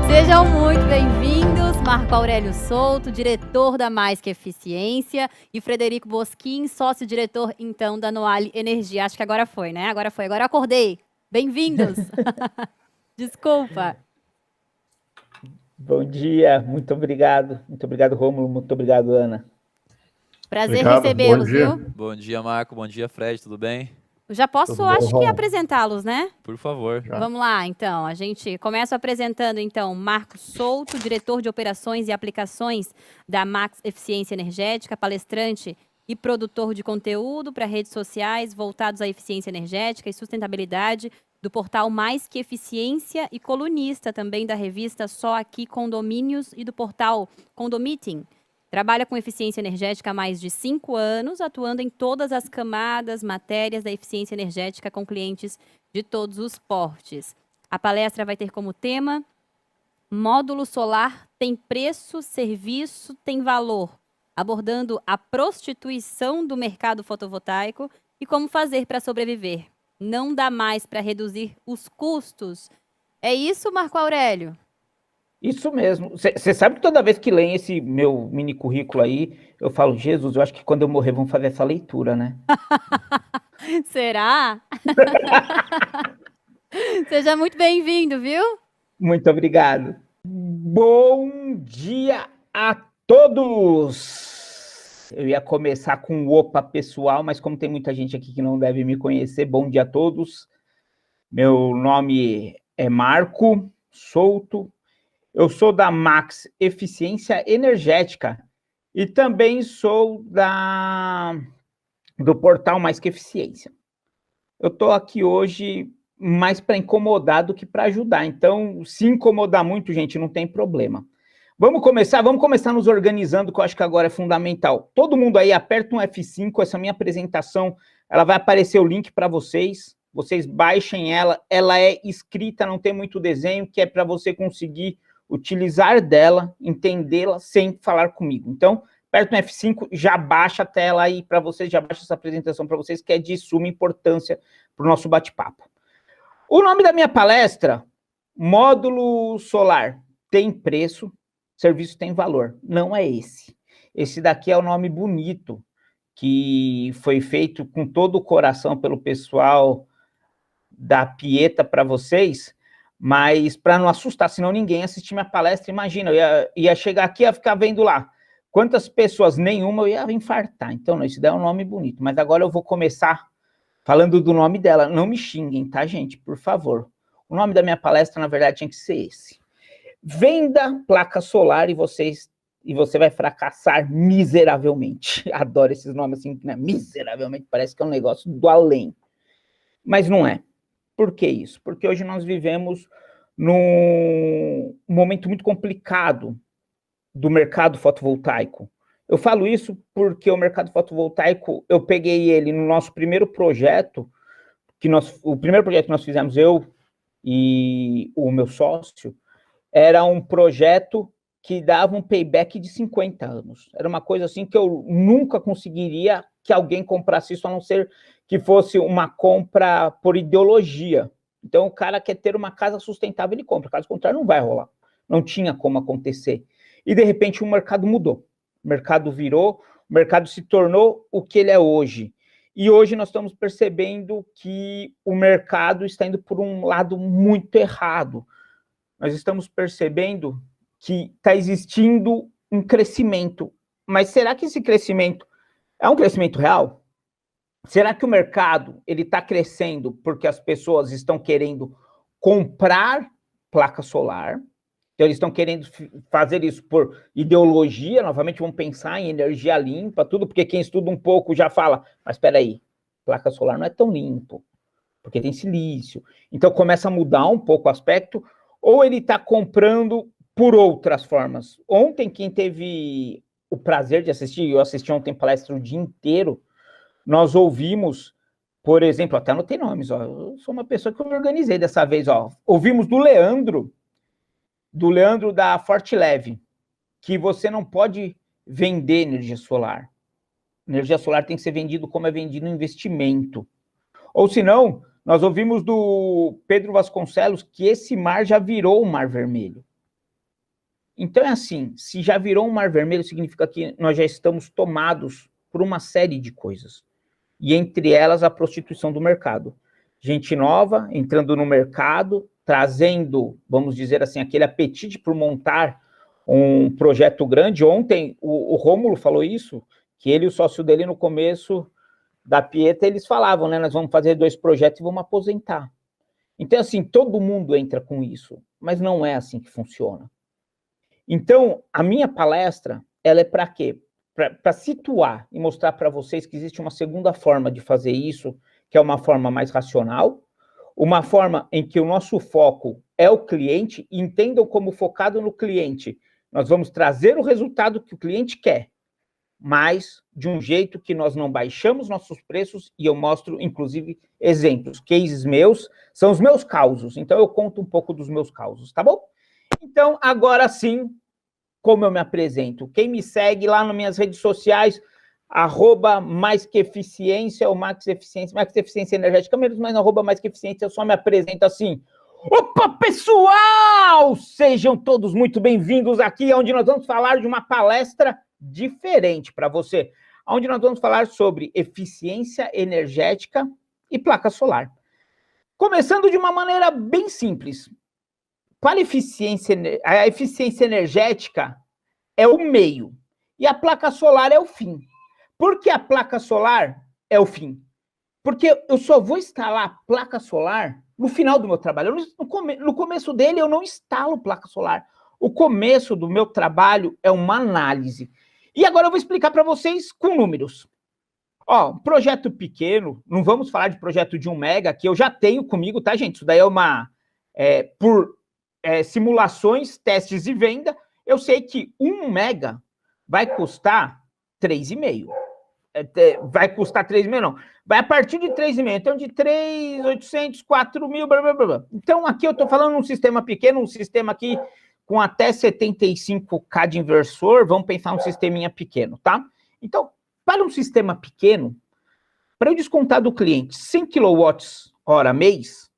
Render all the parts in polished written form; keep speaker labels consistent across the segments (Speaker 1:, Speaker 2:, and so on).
Speaker 1: Sejam muito bem-vindos, Marco Aurélio Souto, diretor da Mais Que Eficiência, e Frederico Bosquin, sócio-diretor, então, da Noale Energia. Acho que agora foi, né? Agora foi, agora acordei. Bem-vindos! Desculpa.
Speaker 2: Bom dia, muito obrigado. Muito obrigado, Rômulo. Muito obrigado, Ana.
Speaker 1: Prazer recebê-los, viu?
Speaker 3: Bom dia, Marco. Bom dia, Fred. Tudo bem?
Speaker 1: Eu já posso, acho que, apresentá-los, né?
Speaker 3: Por favor.
Speaker 1: Vamos lá, então. A gente começa apresentando, então, Marco Souto, diretor de operações e aplicações da Max Eficiência Energética, palestrante e produtor de conteúdo para redes sociais voltados à eficiência energética e sustentabilidade do portal Mais Que Eficiência e colunista também da revista Só Aqui Condomínios e do portal Condomiting. Trabalha com eficiência energética há mais de 5 anos, atuando em todas as camadas, matérias da eficiência energética com clientes de todos os portes. A palestra vai ter como tema: módulo solar tem preço, serviço tem valor, abordando a prostituição do mercado fotovoltaico e como fazer para sobreviver. Não dá mais para reduzir os custos. É isso, Marco Aurélio?
Speaker 2: Isso mesmo. Você sabe que toda vez que leem esse meu mini currículo aí, eu falo, Jesus, eu acho que quando eu morrer vão fazer essa leitura, né?
Speaker 1: Será? Seja muito bem-vindo, viu?
Speaker 2: Muito obrigado. Bom dia a todos! Eu ia começar com um opa pessoal, mas como tem muita gente aqui que não deve me conhecer, bom dia a todos. Meu nome é Marco Souto. Eu sou da Max Eficiência Energética e também sou do portal Mais Que Eficiência. Eu estou aqui hoje mais para incomodar do que para ajudar. Então, se incomodar muito, gente, não tem problema. Vamos começar nos organizando, que eu acho que agora é fundamental. Todo mundo aí aperta um F5, essa minha apresentação, ela vai aparecer o link para vocês. Vocês baixem ela é escrita, não tem muito desenho, que é para você conseguir utilizar dela, entendê-la sem falar comigo. Então, aperta um F5, já baixa a tela aí para vocês, já baixa essa apresentação para vocês, que é de suma importância para o nosso bate-papo. O nome da minha palestra, módulo solar tem preço, serviço tem valor. Não é esse. Esse daqui é o nome bonito, que foi feito com todo o coração pelo pessoal da Pieta para vocês, mas para não assustar, senão ninguém assistir minha palestra, imagina, eu ia chegar aqui e ia ficar vendo lá. Quantas pessoas? Nenhuma, eu ia infartar. Então, não, isso daí é um nome bonito. Mas agora eu vou começar falando do nome dela. Não me xinguem, tá, gente? Por favor. O nome da minha palestra, na verdade, tinha que ser esse. Venda placa solar e você vai fracassar miseravelmente. Adoro esses nomes assim, né? Miseravelmente, parece que é um negócio do além. Mas não é. Por que isso? Porque hoje nós vivemos num momento muito complicado do mercado fotovoltaico. Eu falo isso porque o mercado fotovoltaico, eu peguei ele no nosso primeiro projeto, o primeiro projeto que nós fizemos, eu e o meu sócio, era um projeto que dava um payback de 50 anos. Era uma coisa assim que eu nunca conseguiria que alguém comprasse isso, a não ser que fosse uma compra por ideologia. Então, o cara quer ter uma casa sustentável, ele compra. Caso contrário, não vai rolar. Não tinha como acontecer. E, de repente, o mercado mudou. O mercado virou, o mercado se tornou o que ele é hoje. E hoje nós estamos percebendo que o mercado está indo por um lado muito errado. Nós estamos percebendo que está existindo um crescimento. Mas será que esse crescimento é um crescimento real? Será que o mercado ele está crescendo porque as pessoas estão querendo comprar placa solar? Então, eles estão querendo fazer isso por ideologia. Novamente, vamos pensar em energia limpa, tudo, porque quem estuda um pouco já fala, mas espera aí, placa solar não é tão limpo, porque tem silício. Então, começa a mudar um pouco o aspecto, ou ele está comprando por outras formas. Ontem, quem teve o prazer de assistir, eu assisti ontem palestra o dia inteiro, nós ouvimos, por exemplo, até anotei nomes, ó, eu sou uma pessoa que eu me organizei dessa vez, ó, ouvimos do Leandro da Forte Leve, que você não pode vender energia solar. Energia solar tem que ser vendido como é vendido no investimento. Ou senão, nós ouvimos do Pedro Vasconcelos que esse mar já virou um mar vermelho. Então é assim, se já virou um mar vermelho, significa que nós já estamos tomados por uma série de coisas. E entre elas a prostituição do mercado. Gente nova entrando no mercado, trazendo, vamos dizer assim, aquele apetite por montar um projeto grande. Ontem o Rômulo falou isso, que ele e o sócio dele no começo da Pieta, eles falavam, né, nós vamos fazer 2 projetos e vamos aposentar. Então, assim, todo mundo entra com isso, mas não é assim que funciona. Então, a minha palestra, ela é para quê? Para situar e mostrar para vocês que existe uma segunda forma de fazer isso, que é uma forma mais racional, uma forma em que o nosso foco é o cliente, e entendam como focado no cliente, nós vamos trazer o resultado que o cliente quer, mas de um jeito que nós não baixamos nossos preços, e eu mostro, inclusive, exemplos, cases meus, são os meus causos, então eu conto um pouco dos meus causos, tá bom? Então, agora sim, como eu me apresento? Quem me segue lá nas minhas redes sociais, @maisqueeficiência ou Max Eficiência Energética, menos, mas @mais que eficiência, eu só me apresento assim. Opa, pessoal! Sejam todos muito bem-vindos aqui, onde nós vamos falar de uma palestra diferente para você, onde nós vamos falar sobre eficiência energética e placa solar. Começando de uma maneira bem simples. Para a eficiência energética é o meio, e a placa solar é o fim. Por que a placa solar é o fim? Porque eu só vou instalar a placa solar no final do meu trabalho. No começo dele, eu não instalo placa solar. O começo do meu trabalho é uma análise. E agora eu vou explicar para vocês com números. Ó, um projeto pequeno, não vamos falar de projeto de 1 mega, que eu já tenho comigo, tá, gente? Isso daí é uma... simulações, testes e venda, eu sei que 1 mega vai custar 3,5. Vai custar 3,5, não. Vai a partir de 3,5. Então, de 3.800, 4.000, blá, blá, blá. Então, aqui eu estou falando de um sistema pequeno, um sistema aqui com até 75K de inversor. Vamos pensar um sisteminha pequeno, tá? Então, para um sistema pequeno, para eu descontar do cliente 100 kWh mês,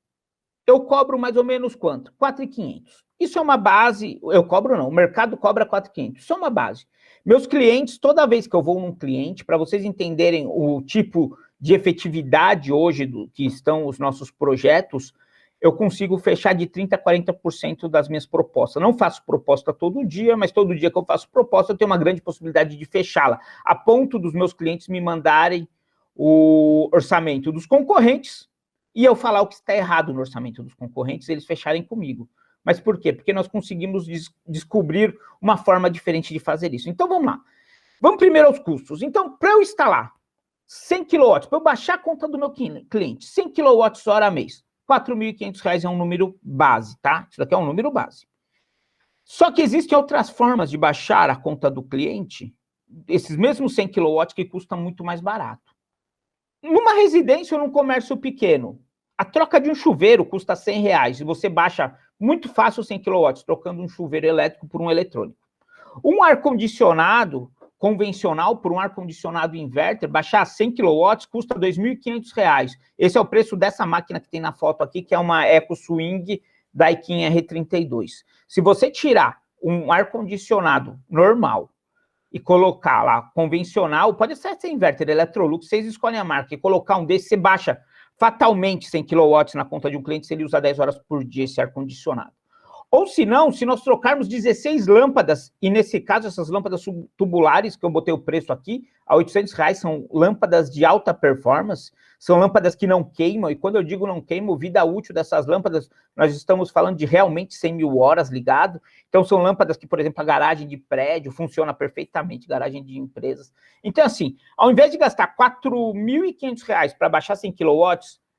Speaker 2: eu cobro mais ou menos quanto? 4.500. Isso é uma base, eu cobro não, o mercado cobra 4.500. Isso é uma base. Meus clientes, toda vez que eu vou num cliente, para vocês entenderem o tipo de efetividade hoje que estão os nossos projetos, eu consigo fechar de 30% a 40% das minhas propostas. Não faço proposta todo dia, mas todo dia que eu faço proposta, eu tenho uma grande possibilidade de fechá-la, a ponto dos meus clientes me mandarem o orçamento dos concorrentes, e eu falar o que está errado no orçamento dos concorrentes, eles fecharem comigo. Mas por quê? Porque nós conseguimos descobrir uma forma diferente de fazer isso. Então, vamos lá. Vamos primeiro aos custos. Então, para eu instalar 100 kW, para eu baixar a conta do meu cliente, 100 kWh mês, R$ 4.500 é um número base, tá? Isso daqui é um número base. Só que existem outras formas de baixar a conta do cliente, esses mesmos 100 kW que custam muito mais barato. Numa residência ou num comércio pequeno, a troca de um chuveiro custa R$100 e você baixa muito fácil 100 kW, trocando um chuveiro elétrico por um eletrônico. Um ar-condicionado convencional por um ar-condicionado inverter, baixar 100 kW custa R$ 2.500. Esse é o preço dessa máquina que tem na foto aqui, que é uma Eco Swing Daikin R32. Se você tirar um ar-condicionado normal e colocar lá convencional, pode ser inverter, Electrolux, vocês escolhem a marca, e colocar um desse, você baixa fatalmente 100 kW na conta de um cliente se ele usa 10 horas por dia esse ar-condicionado. Ou se não, se nós trocarmos 16 lâmpadas, e nesse caso essas lâmpadas tubulares, que eu botei o preço aqui, a R$800, são lâmpadas de alta performance, são lâmpadas que não queimam, e quando eu digo não queimam, vida útil dessas lâmpadas, nós estamos falando de realmente 100.000 horas ligado. Então são lâmpadas que, por exemplo, a garagem de prédio funciona perfeitamente, garagem de empresas. Então assim, ao invés de gastar R$4.500 para baixar 100 kW,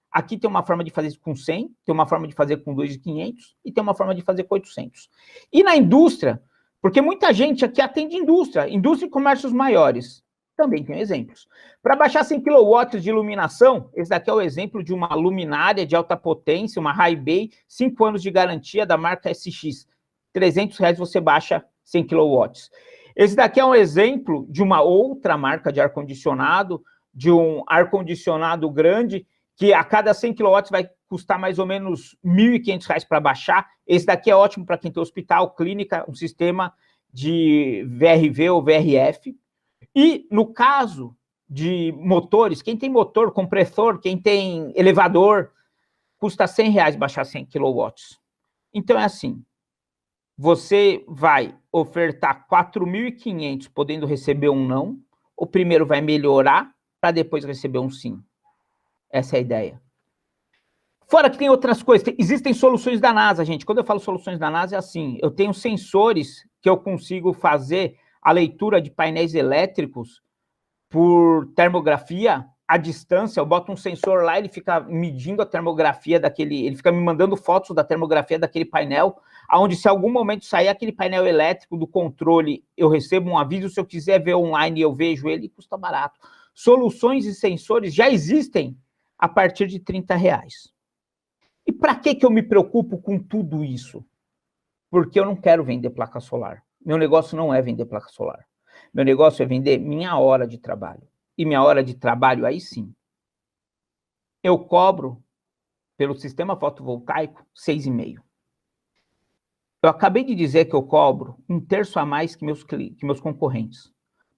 Speaker 2: aqui tem uma forma de fazer com 100, tem uma forma de fazer com 2.500 e tem uma forma de fazer com 800. E na indústria, porque muita gente aqui atende indústria e comércios maiores, também tem exemplos. Para baixar 100 kW de iluminação, esse daqui é o exemplo de uma luminária de alta potência, uma High Bay, 5 anos de garantia da marca SX. R$300 você baixa 100 kW. Esse daqui é um exemplo de uma outra marca de ar-condicionado, de um ar-condicionado grande, que a cada 100 kW vai custar mais ou menos R$ 1.500 para baixar. Esse daqui é ótimo para quem tem hospital, clínica, um sistema de VRV ou VRF. E no caso de motores, quem tem motor, compressor, quem tem elevador, custa R$ 100 baixar 100 kW. Então é assim, você vai ofertar 4.500 podendo receber um não, o primeiro vai melhorar para depois receber um sim. Essa é a ideia. Fora que tem outras coisas, existem soluções da NASA, gente. Quando eu falo soluções da NASA, é assim, eu tenho sensores que eu consigo fazer a leitura de painéis elétricos por termografia à distância. Eu boto um sensor lá, ele fica medindo a termografia daquele, ele fica me mandando fotos da termografia daquele painel, onde se algum momento sair aquele painel elétrico do controle, eu recebo um aviso, se eu quiser ver online, eu vejo ele, custa barato. Soluções e sensores já existem a partir de R$30. E para que eu me preocupo com tudo isso? Porque eu não quero vender placa solar. Meu negócio não é vender placa solar. Meu negócio é vender minha hora de trabalho. E minha hora de trabalho, aí sim, eu cobro pelo sistema fotovoltaico R$6,5. Eu acabei de dizer que eu cobro 1/3 a mais que meus concorrentes.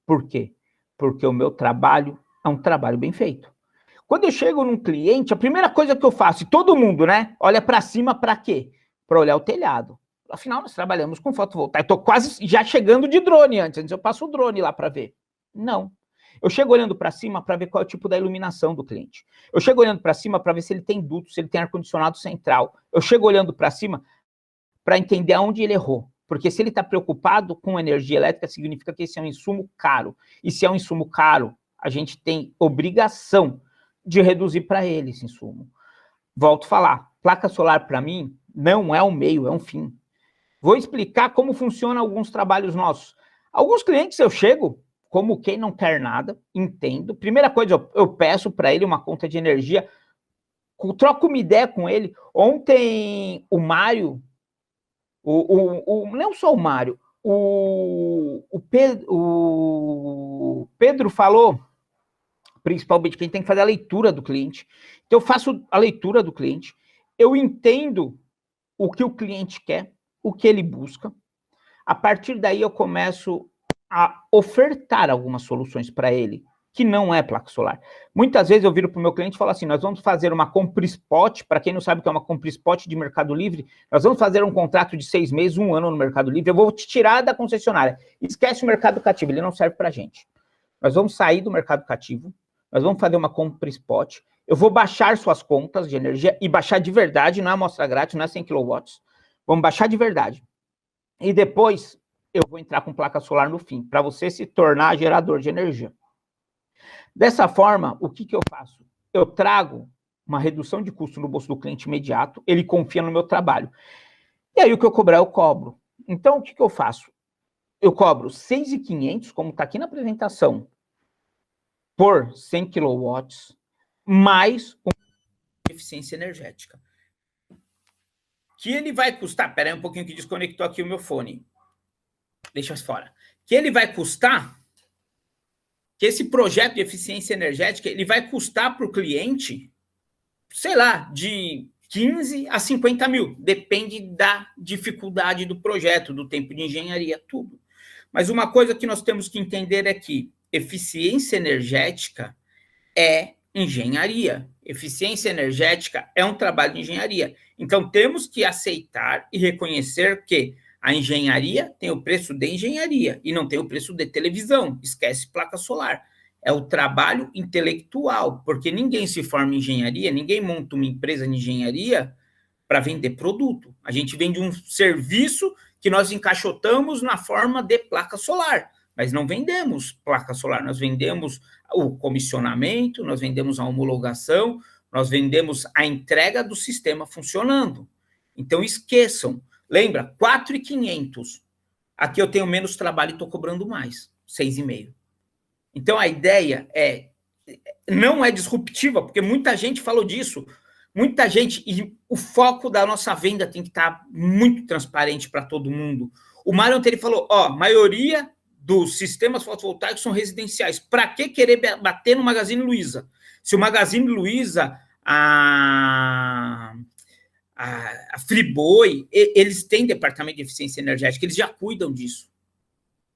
Speaker 2: Por quê? Porque o meu trabalho é um trabalho bem feito. Quando eu chego num cliente, a primeira coisa que eu faço, e todo mundo, né, olha para cima para quê? Para olhar o telhado. Afinal, nós trabalhamos com fotovoltaico. Estou quase já chegando de drone antes eu passo o drone lá para ver. Não. Eu chego olhando para cima para ver qual é o tipo da iluminação do cliente. Eu chego olhando para cima para ver se ele tem duto, se ele tem ar-condicionado central. Eu chego olhando para cima para entender aonde ele errou. Porque se ele está preocupado com energia elétrica, significa que esse é um insumo caro. E se é um insumo caro, a gente tem obrigação de reduzir para ele esse insumo. Volto a falar, placa solar para mim não é um meio, é um fim. Vou explicar como funciona alguns trabalhos nossos. Alguns clientes eu chego, como quem não quer nada, entendo. Primeira coisa, eu peço para ele uma conta de energia, troco uma ideia com ele. Ontem o Mário, não só o Mário, o Pedro falou, principalmente quem tem que fazer a leitura do cliente. Então, eu faço a leitura do cliente, eu entendo o que o cliente quer, o que ele busca. A partir daí, eu começo a ofertar algumas soluções para ele, que não é placa solar. Muitas vezes eu viro para o meu cliente e falo assim, nós vamos fazer uma compra spot, para quem não sabe o que é uma compra spot de Mercado Livre, nós vamos fazer um contrato de 6 meses, 1 ano no Mercado Livre, eu vou te tirar da concessionária. Esquece o mercado cativo, ele não serve para a gente. Nós vamos sair do mercado cativo, nós vamos fazer uma compra spot, eu vou baixar suas contas de energia, e baixar de verdade, não é amostra grátis, não é 100 kW, vamos baixar de verdade. E depois eu vou entrar com placa solar no fim, para você se tornar gerador de energia. Dessa forma, o que eu faço? Eu trago uma redução de custo no bolso do cliente imediato, ele confia no meu trabalho. E aí o que eu cobrar, eu cobro. Então, o que eu faço? Eu cobro 6.500, como está aqui na apresentação, por 100 kW, mais eficiência energética. Que ele vai custar... Espera aí um pouquinho que desconectou aqui o meu fone. Deixa fora. Que ele vai custar... Que esse projeto de eficiência energética, ele vai custar para o cliente, sei lá, de 15 a 50 mil. Depende da dificuldade do projeto, do tempo de engenharia, tudo. Mas uma coisa que nós temos que entender é que eficiência energética é engenharia. Eficiência energética é um trabalho de engenharia. Então, temos que aceitar e reconhecer que a engenharia tem o preço de engenharia e não tem o preço de televisão. Esquece placa solar. É o trabalho intelectual, porque ninguém se forma em engenharia, ninguém monta uma empresa de engenharia para vender produto. A gente vende um serviço que nós encaixotamos na forma de placa solar, mas não vendemos placa solar, nós vendemos o comissionamento, nós vendemos a homologação, nós vendemos a entrega do sistema funcionando. Então, esqueçam. Lembra? 4.500. Aqui eu tenho menos trabalho e estou cobrando mais. 6,5. Então, a ideia não é disruptiva, porque muita gente falou disso. Muita gente, e o foco da nossa venda tem que estar muito transparente para todo mundo. O Mário ontem ele falou, maioria dos sistemas fotovoltaicos são residenciais. Para que querer bater no Magazine Luiza? Se o Magazine Luiza, a Friboi, eles têm departamento de eficiência energética, eles já cuidam disso.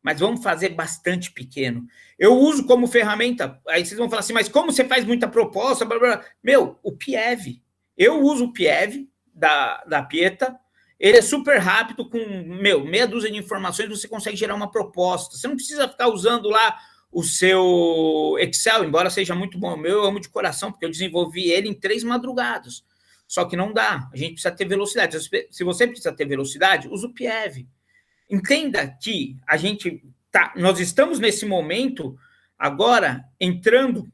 Speaker 2: Mas vamos fazer bastante pequeno. Eu uso como ferramenta, aí vocês vão falar assim, mas como você faz muita proposta? Blá, blá, blá. Meu, o PIEV. Eu uso o PIEV da Pieta, ele é super rápido, com, meia dúzia de informações, você consegue gerar uma proposta. Você não precisa ficar usando lá o seu Excel, embora seja muito bom. O meu eu amo de coração, porque eu desenvolvi ele em 3 madrugadas. Só que não dá, a gente precisa ter velocidade. Se você precisa ter velocidade, usa o PIEV. Entenda que nós estamos nesse momento, agora, entrando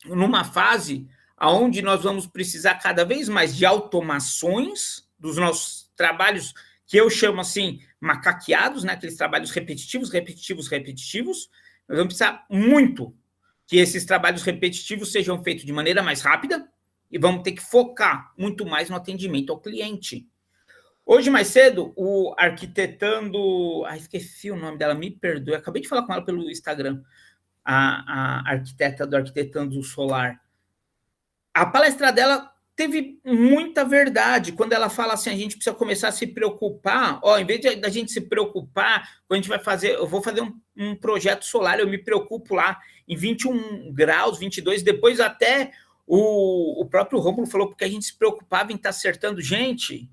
Speaker 2: numa fase onde nós vamos precisar cada vez mais de automações dos nossos trabalhos, que eu chamo assim, macaqueados, né? Aqueles trabalhos repetitivos. Nós vamos precisar muito que esses trabalhos repetitivos sejam feitos de maneira mais rápida e vamos ter que focar muito mais no atendimento ao cliente. Hoje, mais cedo, o Arquitetando... esqueci o nome dela, me perdoe. Acabei de falar com ela pelo Instagram, a arquiteta do Arquitetando Solar. A palestra dela teve muita verdade, quando ela fala assim, a gente precisa começar a se preocupar, em vez da gente se preocupar, quando a gente vai fazer, eu vou fazer um projeto solar, eu me preocupo lá em 21 graus, 22, depois até o próprio Rômulo falou, porque a gente se preocupava em estar acertando. Gente,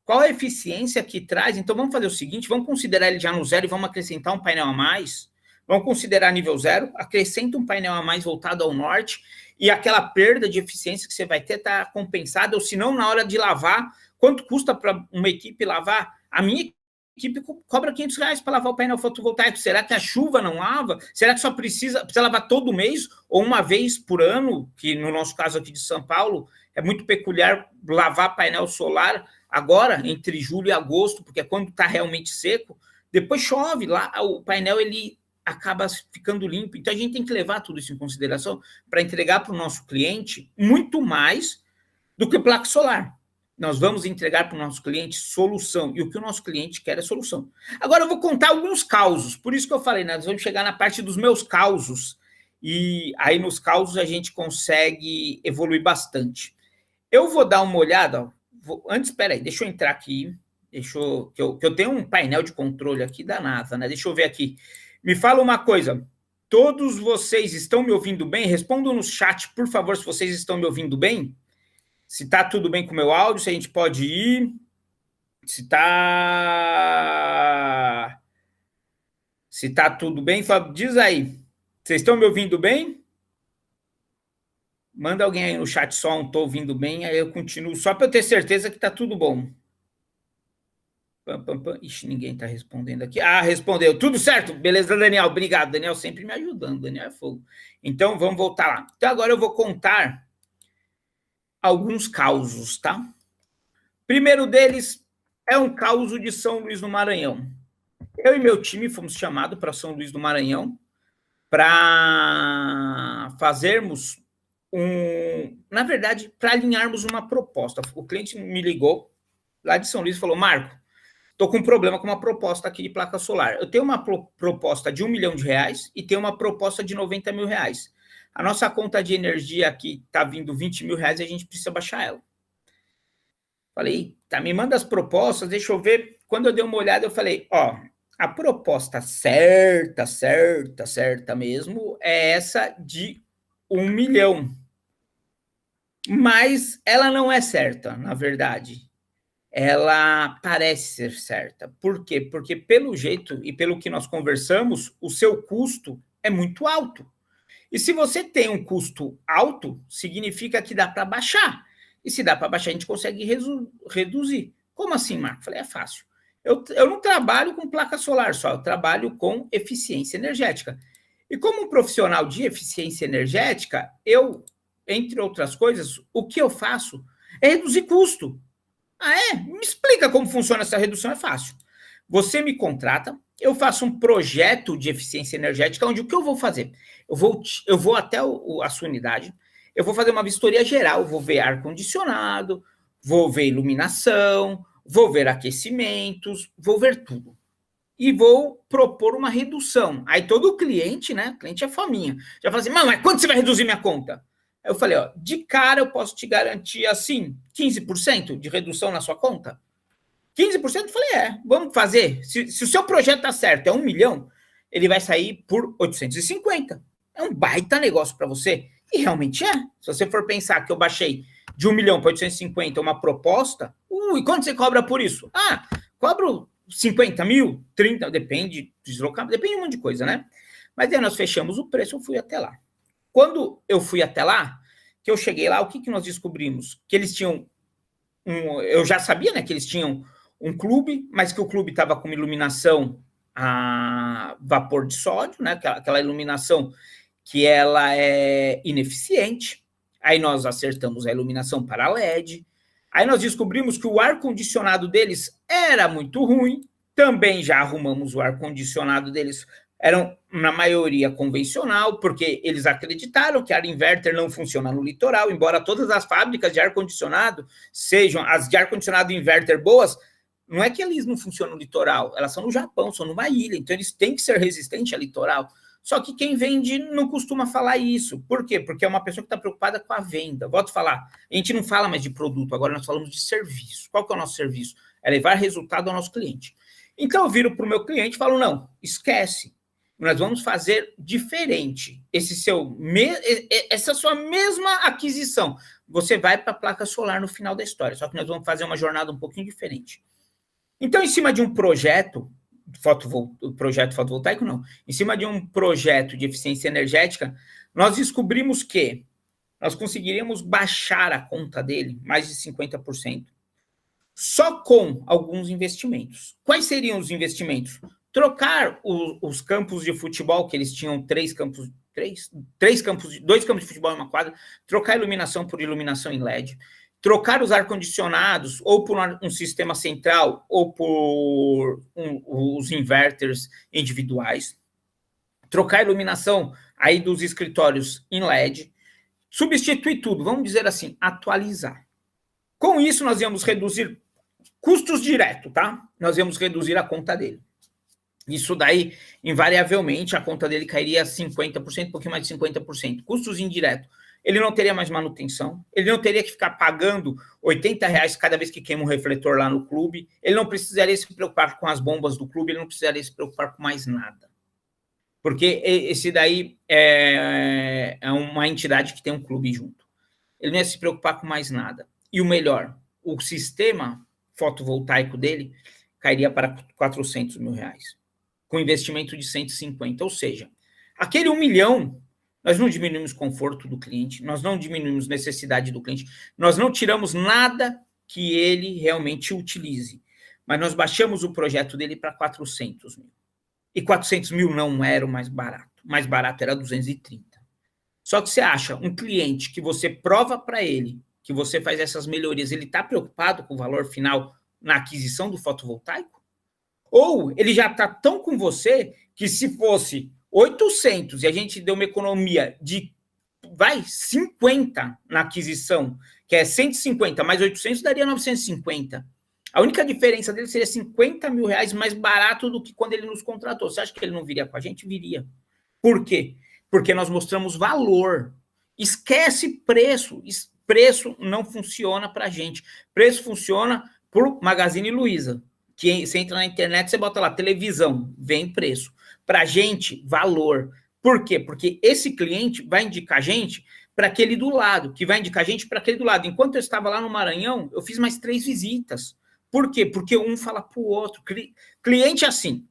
Speaker 2: qual a eficiência que traz? Então vamos fazer o seguinte, vamos considerar ele já no zero e vamos acrescentar um painel a mais, vamos considerar nível 0, acrescenta um painel a mais voltado ao norte, e aquela perda de eficiência que você vai ter está compensada, ou se não, na hora de lavar, quanto custa para uma equipe lavar? A minha equipe cobra R$500 para lavar o painel fotovoltaico. Será que a chuva não lava? Será que só precisa lavar todo mês ou uma vez por ano, que no nosso caso aqui de São Paulo, é muito peculiar lavar painel solar agora, entre julho e agosto, porque é quando está realmente seco, depois chove, lá o painel ele acaba ficando limpo. Então, a gente tem que levar tudo isso em consideração para entregar para o nosso cliente muito mais do que placa solar. Nós vamos entregar para o nosso cliente solução, e o que o nosso cliente quer é solução. Agora, eu vou contar alguns causos, por isso que eu falei, nós vamos chegar na parte dos meus causos, e aí nos causos a gente consegue evoluir bastante. Eu vou dar uma olhada, deixa eu entrar aqui, que eu tenho um painel de controle aqui da NASA, né? Deixa eu ver aqui. Me fala uma coisa, todos vocês estão me ouvindo bem? Respondam no chat, por favor, se vocês estão me ouvindo bem. Se está tudo bem com o meu áudio, se a gente pode ir. Se está tudo bem, diz aí. Vocês estão me ouvindo bem? Manda alguém aí no chat só, não estou ouvindo bem, aí eu continuo, só para eu ter certeza que está tudo bom. Ixi, ninguém está respondendo aqui. Respondeu. Tudo certo? Beleza, Daniel. Obrigado. Daniel sempre me ajudando. Daniel é fogo. Então, vamos voltar lá. Então, agora eu vou contar alguns causos, tá? Primeiro deles é um causo de São Luís do Maranhão. Eu e meu time fomos chamados para São Luís do Maranhão para fazermos na verdade, para alinharmos uma proposta. O cliente me ligou lá de São Luís e falou, Marco, estou com um problema com uma proposta aqui de placa solar. Eu tenho uma proposta de R$1 milhão e tenho uma proposta de R$90 mil. A nossa conta de energia aqui está vindo R$20 mil e a gente precisa baixar ela. Falei, me manda as propostas, deixa eu ver. Quando eu dei uma olhada, eu falei, a proposta certa mesmo é essa de R$1 milhão. Mas ela não é certa, na verdade. Ela parece ser certa. Por quê? Porque pelo jeito e pelo que nós conversamos, o seu custo é muito alto. E se você tem um custo alto, significa que dá para baixar. E se dá para baixar, a gente consegue reduzir. Como assim, Marco? Falei, é fácil. Eu não trabalho com placa solar só, eu trabalho com eficiência energética. E como um profissional de eficiência energética, entre outras coisas, o que eu faço é reduzir custo. Me explica como funciona essa redução, é fácil. Você me contrata, eu faço um projeto de eficiência energética, onde o que eu vou fazer? Eu vou até a sua unidade, eu vou fazer uma vistoria geral, vou ver ar-condicionado, vou ver iluminação, vou ver aquecimentos, vou ver tudo. e vou propor uma redução. Aí todo cliente, né? Cliente é faminha. Já fala assim, mas quanto você vai reduzir minha conta? Aí eu falei, ó, de cara eu posso te garantir, assim, 15% de redução na sua conta? 15%? Eu falei, vamos fazer. Se o seu projeto tá certo, é 1 milhão, ele vai sair por 850. É um baita negócio para você. E realmente é. Se você for pensar que eu baixei de 1 milhão para 850 uma proposta, e quanto você cobra por isso? Cobro 50 mil, 30, depende do deslocamento, depende de um monte de coisa, né? Mas aí nós fechamos o preço, eu fui até lá. Quando eu fui até lá, que eu cheguei lá, o que nós descobrimos? Que eles tinham eu já sabia, né, que eles tinham um clube, mas que o clube estava com uma iluminação a vapor de sódio, né, aquela iluminação que ela é ineficiente. Aí nós acertamos a iluminação para LED. Aí nós descobrimos que o ar-condicionado deles era muito ruim. Também já arrumamos o ar-condicionado deles, eram na maioria convencional, porque eles acreditaram que ar inverter não funciona no litoral, embora todas as fábricas de ar-condicionado sejam as de ar-condicionado inverter boas, não é que eles não funcionam no litoral, elas são no Japão, são numa ilha, então eles têm que ser resistentes ao litoral. Só que quem vende não costuma falar isso. Por quê? Porque é uma pessoa que está preocupada com a venda. Volto a falar, a gente não fala mais de produto, agora nós falamos de serviço. Qual que é o nosso serviço? É levar resultado ao nosso cliente. Então eu viro para o meu cliente e falo, não, esquece. Nós vamos fazer diferente. Essa sua mesma aquisição, você vai para a placa solar no final da história, só que nós vamos fazer uma jornada um pouquinho diferente. Então, em cima de um projeto fotovoltaico, não, em cima de um projeto de eficiência energética, nós descobrimos que nós conseguiríamos baixar a conta dele mais de 50%, só com alguns investimentos. Quais seriam os investimentos? Trocar os campos de futebol, que eles tinham 2 campos de futebol em uma quadra, trocar a iluminação por iluminação em LED, trocar os ar-condicionados ou por um sistema central ou por os inverters individuais, trocar a iluminação aí dos escritórios em LED, substituir tudo, vamos dizer assim, atualizar. Com isso, nós íamos reduzir custos diretos, tá? Nós íamos reduzir a conta dele. Isso daí, invariavelmente, a conta dele cairia 50%, um pouquinho mais de 50%. Custos indiretos. Ele não teria mais manutenção, ele não teria que ficar pagando R$80 cada vez que queima um refletor lá no clube, ele não precisaria se preocupar com as bombas do clube, ele não precisaria se preocupar com mais nada. Porque esse daí é uma entidade que tem um clube junto. Ele não ia se preocupar com mais nada. E o melhor, o sistema fotovoltaico dele cairia para R$400 mil, com investimento de 150. Ou seja, aquele 1 milhão, nós não diminuímos conforto do cliente, nós não diminuímos necessidade do cliente, nós não tiramos nada que ele realmente utilize, mas nós baixamos o projeto dele para 400 mil. E 400 mil não era o mais barato era 230. Só que você acha um cliente que você prova para ele, que você faz essas melhorias, ele está preocupado com o valor final na aquisição do fotovoltaico? Ou ele já está tão com você que se fosse 800 e a gente deu uma economia de 50 na aquisição, que é 150 mais 800 daria 950. A única diferença dele seria R$50 mil mais barato do que quando ele nos contratou. Você acha que ele não viria com a gente? Viria. Por quê? Porque nós mostramos valor. Esquece preço. Preço não funciona para a gente. Preço funciona para o Magazine Luiza. Que você entra na internet, você bota lá televisão, vem preço. Para a gente, valor. Por quê? Porque esse cliente vai indicar a gente para aquele do lado, que vai indicar a gente para aquele do lado. Enquanto eu estava lá no Maranhão, eu fiz mais 3 visitas. Por quê? Porque um fala para o outro. Cliente assim,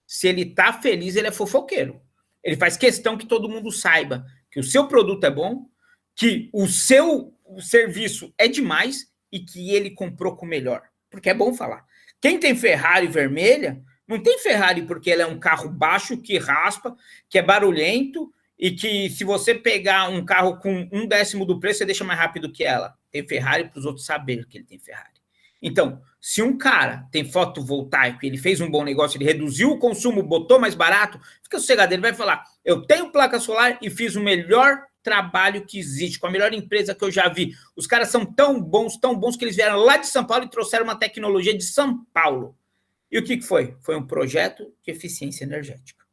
Speaker 2: se ele está feliz, ele é fofoqueiro. Ele faz questão que todo mundo saiba que o seu produto é bom, que o seu serviço é demais e que ele comprou com o melhor. Porque é bom falar. Quem tem Ferrari vermelha, não tem Ferrari porque ela é um carro baixo, que raspa, que é barulhento e que se você pegar um carro com 1/10 do preço, você deixa mais rápido que ela. Tem Ferrari para os outros saberem que ele tem Ferrari. Então, se um cara tem fotovoltaico e ele fez um bom negócio, ele reduziu o consumo, botou mais barato, fica sossegado, ele vai falar, eu tenho placa solar e fiz o melhor trabalho que existe, com a melhor empresa que eu já vi. Os caras são tão bons que eles vieram lá de São Paulo e trouxeram uma tecnologia de São Paulo. E o que foi? Foi um projeto de eficiência energética.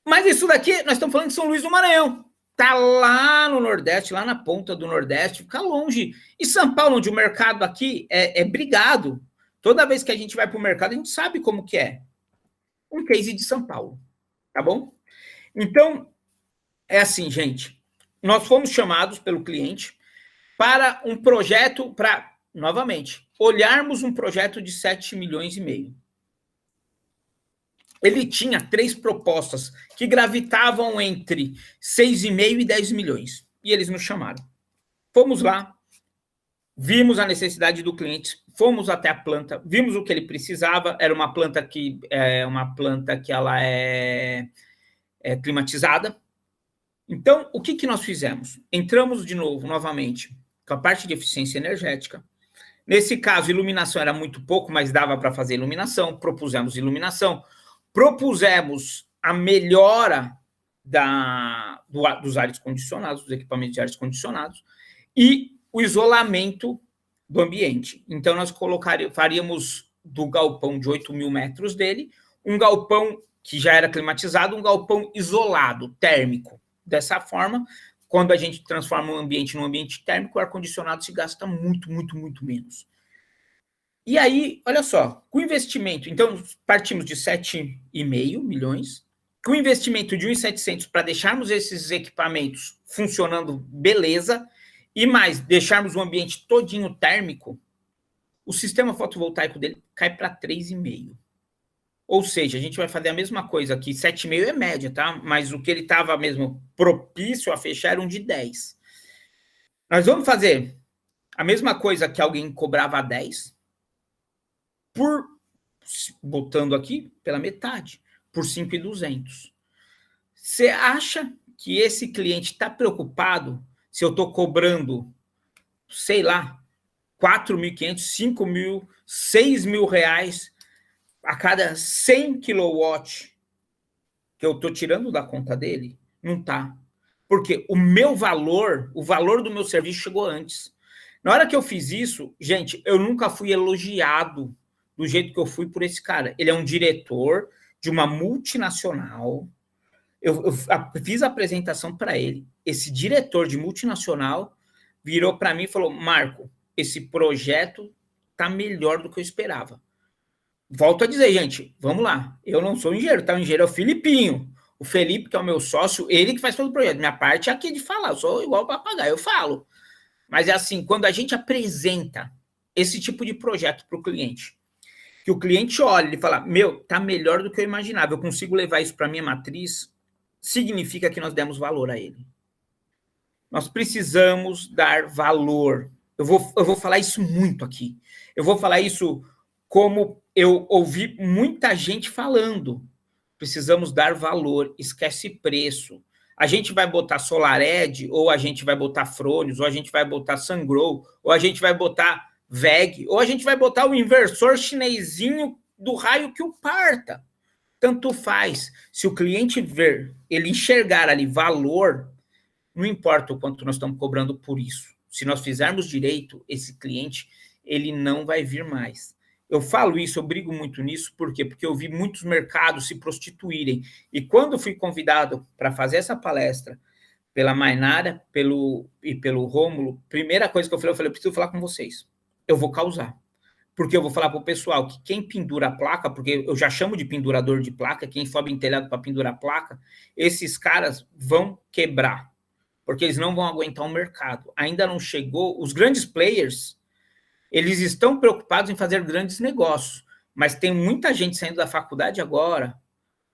Speaker 2: Mas isso daqui, nós estamos falando de São Luís do Maranhão. Está lá no Nordeste, lá na ponta do Nordeste, fica longe. E São Paulo, onde o mercado aqui é brigado. Toda vez que a gente vai para o mercado, a gente sabe como que é. Um case de São Paulo, tá bom? Então, é assim, gente. Nós fomos chamados pelo cliente para um projeto, para, novamente, olharmos um projeto de 7,5 milhões. Ele tinha 3 propostas que gravitavam entre 6,5 e 10 milhões. E eles nos chamaram. Fomos lá, vimos a necessidade do cliente, fomos até a planta, vimos o que ele precisava. Era uma planta que ela é climatizada. Então, o que nós fizemos? Entramos de novo, novamente, com a parte de eficiência energética. Nesse caso, iluminação era muito pouco, mas dava para fazer iluminação. Propusemos iluminação. Propusemos a melhora dos ares condicionados, dos equipamentos de ares condicionados, e o isolamento do ambiente. Então, nós faríamos do galpão de 8 mil metros dele, um galpão que já era climatizado, um galpão isolado, térmico. Dessa forma, quando a gente transforma um ambiente num ambiente térmico, o ar-condicionado se gasta muito, muito, muito menos. E aí, olha só, com investimento, então partimos de 7,5 milhões, com investimento de 1.700 para deixarmos esses equipamentos funcionando beleza, e mais, deixarmos o ambiente todinho térmico, o sistema fotovoltaico dele cai para 3,5. Ou seja, a gente vai fazer a mesma coisa aqui, 7,5 é média, tá? Mas o que ele estava mesmo propício a fechar era um de 10. Nós vamos fazer a mesma coisa que alguém cobrava 10, botando aqui pela metade, por 5.200. Você acha que esse cliente está preocupado se eu estou cobrando, sei lá, 4.500, 5.000, 6.000 reais a cada 100 kW que eu estou tirando da conta dele? Não está. Porque o meu valor, o valor do meu serviço chegou antes. Na hora que eu fiz isso, gente, eu nunca fui elogiado do jeito que eu fui por esse cara. Ele é um diretor de uma multinacional. Eu fiz a apresentação para ele. Esse diretor de multinacional virou para mim e falou: Marco, esse projeto está melhor do que eu esperava. Volto a dizer, gente, vamos lá. Eu não sou engenheiro, tá? O engenheiro é o Filipinho. O Felipe, que é o meu sócio, ele que faz todo o projeto. Minha parte é aqui de falar, eu sou igual papagaio, eu falo. Mas é assim, quando a gente apresenta esse tipo de projeto para o cliente, que o cliente olha e fala, meu, tá melhor do que eu imaginava, eu consigo levar isso para minha matriz, significa que nós demos valor a ele. Nós precisamos dar valor. Eu vou falar isso muito aqui. Eu vou falar isso como eu ouvi muita gente falando. Precisamos dar valor, esquece preço. A gente vai botar SolarEdge, ou a gente vai botar Fronius, ou a gente vai botar Sungrow, ou a gente vai botar VEG, ou a gente vai botar o inversor chinesinho do raio que o parta. Tanto faz. Se o cliente ver, ele enxergar ali valor, não importa o quanto nós estamos cobrando por isso. Se nós fizermos direito, esse cliente, ele não vai vir mais. Eu falo isso, eu brigo muito nisso, por quê? Porque eu vi muitos mercados se prostituírem. E quando fui convidado para fazer essa palestra pela Mainara e pelo Rômulo, primeira coisa que eu falei, eu preciso falar com vocês. Eu vou causar. Porque eu vou falar para o pessoal que quem pendura a placa, porque eu já chamo de pendurador de placa, quem sobe em telhado para pendurar a placa, esses caras vão quebrar. Porque eles não vão aguentar o mercado. Ainda não chegou, os grandes players, eles estão preocupados em fazer grandes negócios, mas tem muita gente saindo da faculdade agora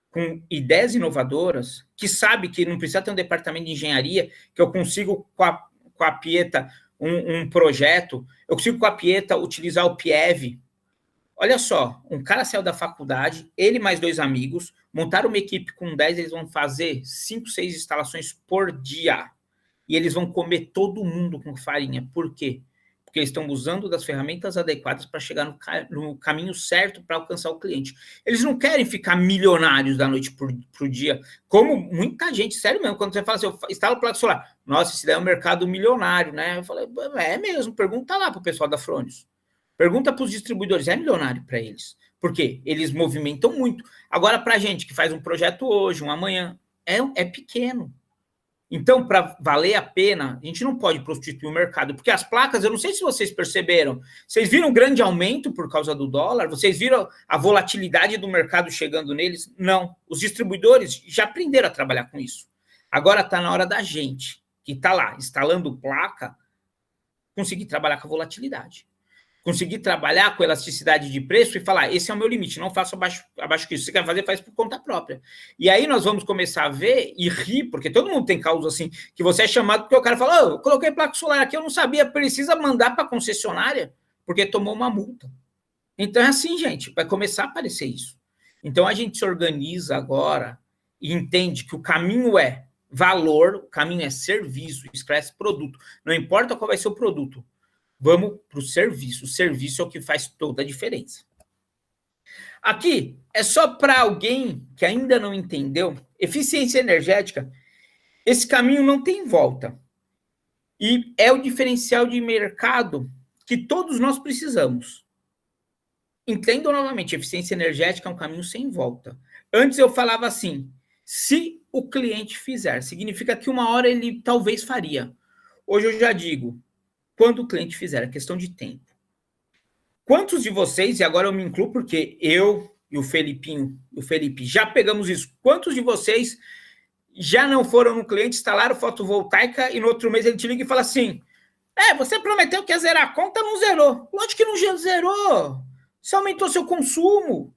Speaker 2: com ideias inovadoras, que sabe que não precisa ter um departamento de engenharia, que eu consigo com a Pieta um projeto, eu consigo com a Pieta utilizar o PIEV. Olha só, um cara saiu da faculdade, ele mais 2 amigos, montaram uma equipe com 10, eles vão fazer 5, 6 instalações por dia. E eles vão comer todo mundo com farinha. Por quê? Porque eles estão usando das ferramentas adequadas para chegar no caminho certo para alcançar o cliente. Eles não querem ficar milionários da noite para o dia, como muita gente, sério mesmo, quando você fala assim, eu instalo placa solar, nossa, isso daí é um mercado milionário, né? Eu falei, é mesmo, pergunta lá para o pessoal da Fronius. Pergunta para os distribuidores, é milionário para eles. porque eles movimentam muito. Agora, para a gente que faz um projeto hoje, um amanhã, é pequeno. Então, para valer a pena, a gente não pode prostituir o mercado, porque as placas, eu não sei se vocês perceberam, vocês viram um grande aumento por causa do dólar? Vocês viram a volatilidade do mercado chegando neles? Não. Os distribuidores já aprenderam a trabalhar com isso. Agora está na hora da gente, que está lá instalando placa, conseguir trabalhar com a volatilidade. Conseguir trabalhar com elasticidade de preço e falar, esse é o meu limite, não faço abaixo disso. Se você quer fazer, faz por conta própria. E aí nós vamos começar a ver e rir, porque todo mundo tem causa assim, que você é chamado porque o cara fala, eu coloquei placa solar aqui, eu não sabia, precisa mandar para a concessionária, porque tomou uma multa. Então é assim, gente, vai começar a aparecer isso. Então a gente se organiza agora e entende que o caminho é valor, o caminho é serviço, escreve produto. Não importa qual vai ser o produto. Vamos para o serviço. O serviço é o que faz toda a diferença. Aqui é só para alguém que ainda não entendeu. Eficiência energética, esse caminho não tem volta. E é o diferencial de mercado que todos nós precisamos. Entendam novamente, eficiência energética é um caminho sem volta. Antes eu falava assim, se o cliente fizer, significa que uma hora ele talvez faria. Hoje eu já digo, quando o cliente fizer, é questão de tempo. Quantos de vocês, e agora eu me incluo porque eu e o Felipe já pegamos isso, quantos de vocês já não foram no cliente, instalaram fotovoltaica e no outro mês ele te liga e fala assim, você prometeu que ia zerar a conta, não zerou. Lógico que não zerou. Você aumentou seu consumo.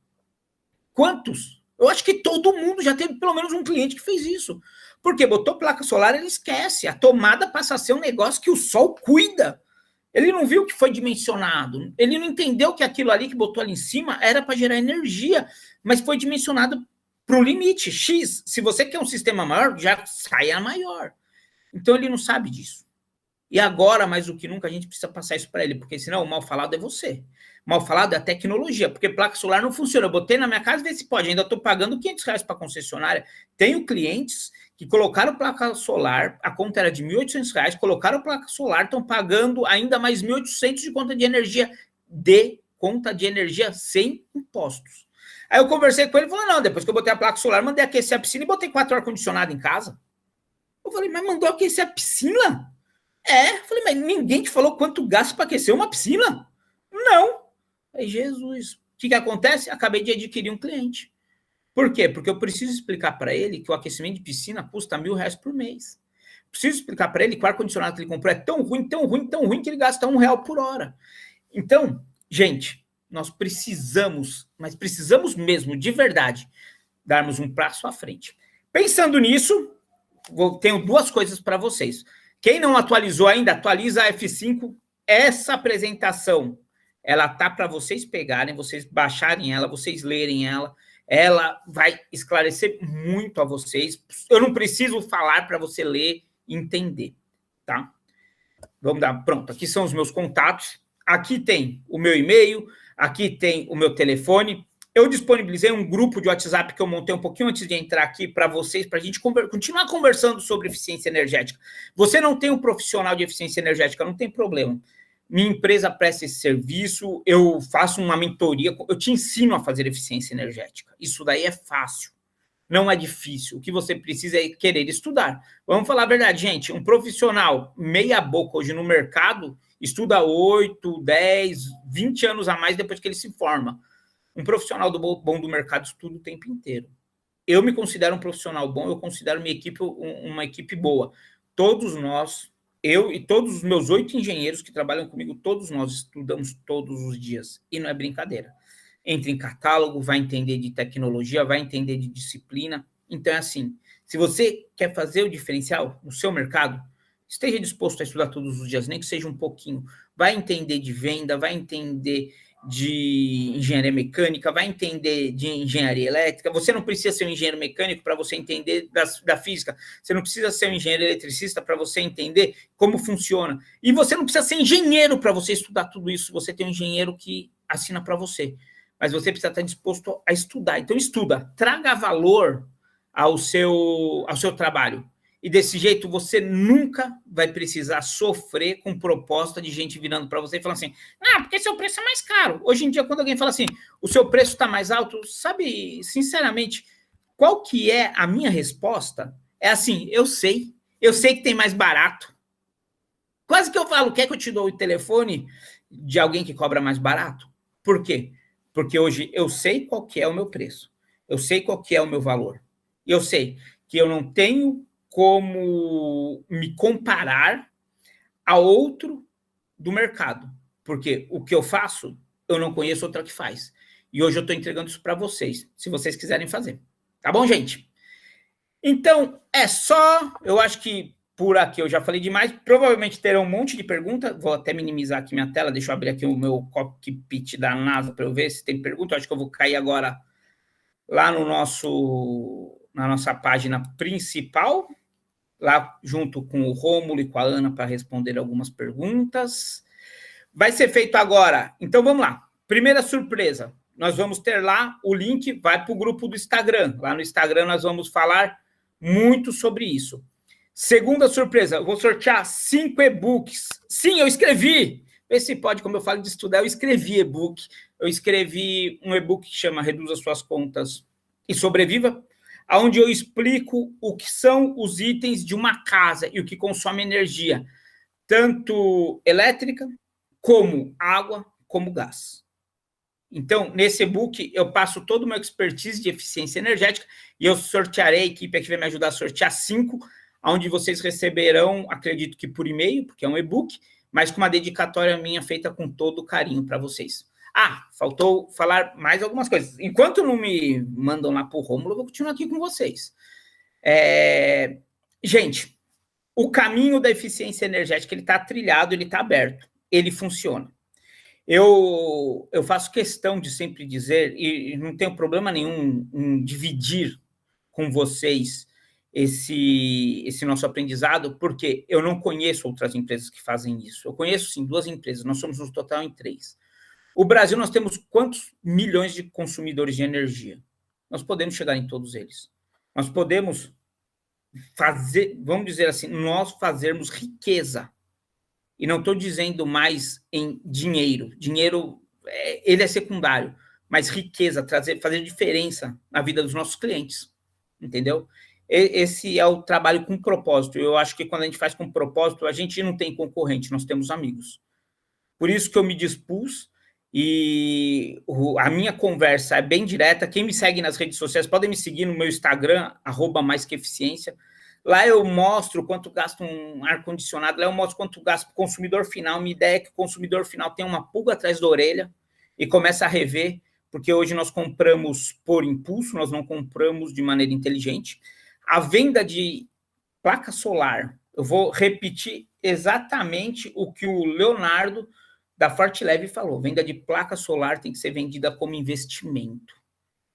Speaker 2: Quantos? Eu acho que todo mundo já teve pelo menos um cliente que fez isso. Porque botou placa solar, ele esquece. A tomada passa a ser um negócio que o sol cuida. Ele não viu que foi dimensionado. Ele não entendeu que aquilo ali que botou ali em cima era para gerar energia, mas foi dimensionado para o limite. X, se você quer um sistema maior, já sai a maior. Então ele não sabe disso. E agora, mais do que nunca, a gente precisa passar isso para ele, porque senão o mal falado é você. O mal falado é a tecnologia, porque placa solar não funciona. Eu botei na minha casa, vê se pode. Ainda estou pagando R$500 para a concessionária. Tenho clientes que colocaram placa solar, a conta era de R$1.800, colocaram placa solar, estão pagando ainda mais R$1.800 de conta de energia sem impostos. Aí eu conversei com ele e falou, não, depois que eu botei a placa solar, mandei aquecer a piscina e botei 4 ar-condicionado em casa. Eu falei, mas mandou aquecer a piscina? Falei, mas ninguém te falou quanto gasta para aquecer uma piscina? Não. Falei, Jesus, o que acontece? Acabei de adquirir um cliente. Por quê? Porque eu preciso explicar para ele que o aquecimento de piscina custa R$1.000 por mês. Preciso explicar para ele que o ar-condicionado que ele comprou é tão ruim, tão ruim, tão ruim, que ele gasta R$1 por hora. Então, gente, nós precisamos, mas precisamos mesmo, de verdade, darmos um passo à frente. Pensando nisso, tenho 2 coisas para vocês. Quem não atualizou ainda, atualiza a F5. Essa apresentação, ela tá para vocês pegarem, vocês baixarem ela, vocês lerem ela. Ela vai esclarecer muito a vocês. Eu não preciso falar para você ler e entender, tá? Vamos dar, pronto, aqui são os meus contatos. Aqui tem o meu e-mail, aqui tem o meu telefone. Eu disponibilizei um grupo de WhatsApp que eu montei um pouquinho antes de entrar aqui para vocês, para a gente continuar conversando sobre eficiência energética. Você não tem um profissional de eficiência energética, não tem problema. Minha empresa presta esse serviço, eu faço uma mentoria, eu te ensino a fazer eficiência energética. Isso daí é fácil, não é difícil. O que você precisa é querer estudar. Vamos falar a verdade, gente, um profissional meia boca hoje no mercado estuda 8, 10, 20 anos a mais depois que ele se forma. Um profissional bom do mercado estuda o tempo inteiro. Eu me considero um profissional bom, eu considero minha equipe uma equipe boa. Todos nós, eu e todos os meus 8 engenheiros que trabalham comigo, todos nós estudamos todos os dias. E não é brincadeira. Entra em catálogo, vai entender de tecnologia, vai entender de disciplina. Então é assim, se você quer fazer o diferencial no seu mercado, esteja disposto a estudar todos os dias, nem que seja um pouquinho. Vai entender de venda, vai entender de engenharia mecânica, vai entender de engenharia elétrica. Você não precisa ser um engenheiro mecânico para você entender da física. Você não precisa ser um engenheiro eletricista para você entender como funciona. E você não precisa ser engenheiro para você estudar tudo isso. Você tem um engenheiro que assina para você. Mas você precisa estar disposto a estudar. Então, estuda. Traga valor ao seu trabalho. E desse jeito você nunca vai precisar sofrer com proposta de gente virando para você e falando assim, porque seu preço é mais caro. Hoje em dia, quando alguém fala assim, o seu preço está mais alto, sabe, sinceramente, qual que é a minha resposta? É assim, eu sei que tem mais barato. Quase que eu falo, quer que eu te dou o telefone de alguém que cobra mais barato? Por quê? Porque hoje eu sei qual que é o meu preço. Eu sei qual que é o meu valor. E eu sei que eu não tenho como me comparar a outro do mercado. Porque o que eu faço, eu não conheço outra que faz. E hoje eu estou entregando isso para vocês, se vocês quiserem fazer. Tá bom, gente? Então, é só... Eu acho que por aqui eu já falei demais. Provavelmente terão um monte de perguntas. Vou até minimizar aqui minha tela. Deixa eu abrir aqui o meu cockpit da NASA para eu ver se tem pergunta. Eu acho que eu vou cair agora lá no na nossa página principal, lá junto com o Rômulo e com a Ana para responder algumas perguntas. Vai ser feito agora. Então, vamos lá. Primeira surpresa. Nós vamos ter lá o link, vai para o grupo do Instagram. Lá no Instagram nós vamos falar muito sobre isso. Segunda surpresa, eu vou sortear 5 e-books. Sim, eu escrevi. Vê se pode, como eu falo de estudar, eu escrevi e-book. Eu escrevi um e-book que chama Reduza Suas Contas e Sobreviva, onde eu explico o que são os itens de uma casa e o que consome energia, tanto elétrica, como água, como gás. Então, nesse e-book, eu passo todo o meu expertise de eficiência energética e eu sortearei, a equipe aqui vai me ajudar a sortear 5, onde vocês receberão, acredito que por e-mail, porque é um e-book, mas com uma dedicatória minha feita com todo carinho para vocês. Faltou falar mais algumas coisas. Enquanto não me mandam lá para o Rômulo, eu vou continuar aqui com vocês. Gente, o caminho da eficiência energética, ele está trilhado, ele está aberto, ele funciona. Eu faço questão de sempre dizer, e não tenho problema nenhum em dividir com vocês esse nosso aprendizado, porque eu não conheço outras empresas que fazem isso. Eu conheço, sim, 2 empresas, nós somos no total em 3. O Brasil, nós temos quantos milhões de consumidores de energia? Nós podemos chegar em todos eles. Nós podemos fazer, vamos dizer assim, nós fazermos riqueza. E não estou dizendo mais em dinheiro. Dinheiro, ele é secundário. Mas riqueza, fazer diferença na vida dos nossos clientes. Entendeu? Esse é o trabalho com propósito. Eu acho que quando a gente faz com propósito, a gente não tem concorrente, nós temos amigos. Por isso que eu me dispus e a minha conversa é bem direta. Quem me segue nas redes sociais, podem me seguir no meu Instagram, @maisqueeficiência. Lá eu mostro quanto gasta um ar-condicionado, lá eu mostro quanto gasta o consumidor final. Minha ideia é que o consumidor final tenha uma pulga atrás da orelha e comece a rever, porque hoje nós compramos por impulso, nós não compramos de maneira inteligente. A venda de placa solar, eu vou repetir exatamente o que o Leonardo da Forteleve falou. Venda de placa solar tem que ser vendida como investimento.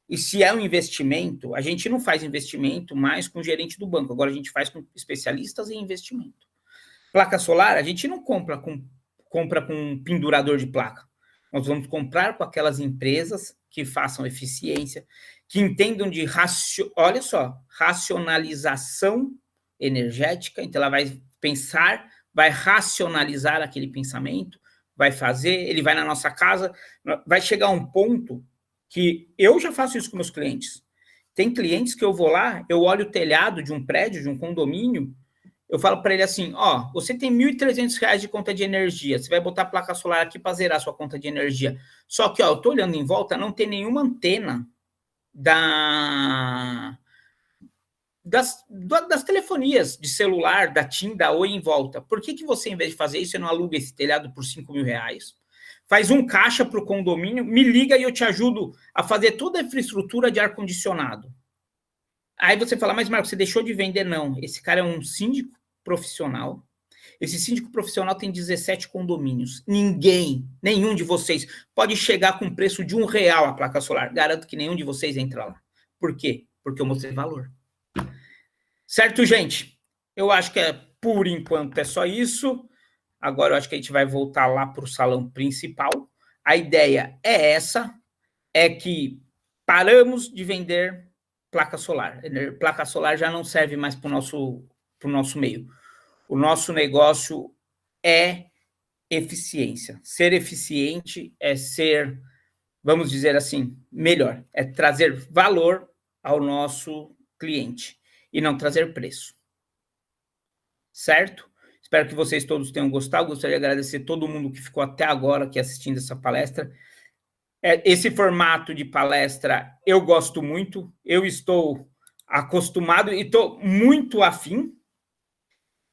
Speaker 2: E se é um investimento, a gente não faz investimento mais com o gerente do banco, agora a gente faz com especialistas em investimento. Placa solar, a gente não compra com um pendurador de placa. Nós vamos comprar com aquelas empresas que façam eficiência, que entendam de olha só, racionalização energética. Então, ela vai pensar, vai racionalizar aquele pensamento, vai fazer, ele vai na nossa casa, vai chegar a um ponto que eu já faço isso com meus clientes. Tem clientes que eu vou lá, eu olho o telhado de um prédio, de um condomínio, eu falo para ele assim, você tem R$ 1.300 de conta de energia, você vai botar a placa solar aqui para zerar a sua conta de energia. Só que, eu estou olhando em volta, não tem nenhuma antena das telefonias de celular, da TIM, da Oi em volta. Por que você, em vez de fazer isso, você não aluga esse telhado por R$5.000? Faz um caixa para o condomínio, me liga e eu te ajudo a fazer toda a infraestrutura de ar-condicionado. Aí você fala, mas Marcos, você deixou de vender? Não, esse cara é um síndico profissional. Esse síndico profissional tem 17 condomínios. Nenhum de vocês pode chegar com o preço de R$1 a placa solar. Garanto que nenhum de vocês entra lá. Por quê? Porque eu mostrei valor. Certo, gente? Eu acho que por enquanto é só isso. Agora eu acho que a gente vai voltar lá para o salão principal. A ideia é essa, é que paramos de vender placa solar. Placa solar já não serve mais para para o nosso meio. O nosso negócio é eficiência. Ser eficiente é ser, vamos dizer assim, melhor. É trazer valor ao nosso cliente e não trazer preço. Certo? Espero que vocês todos tenham gostado. Gostaria de agradecer todo mundo que ficou até agora aqui assistindo essa palestra. Esse formato de palestra eu gosto muito. Eu estou acostumado e estou muito afim.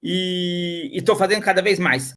Speaker 2: E estou fazendo cada vez mais.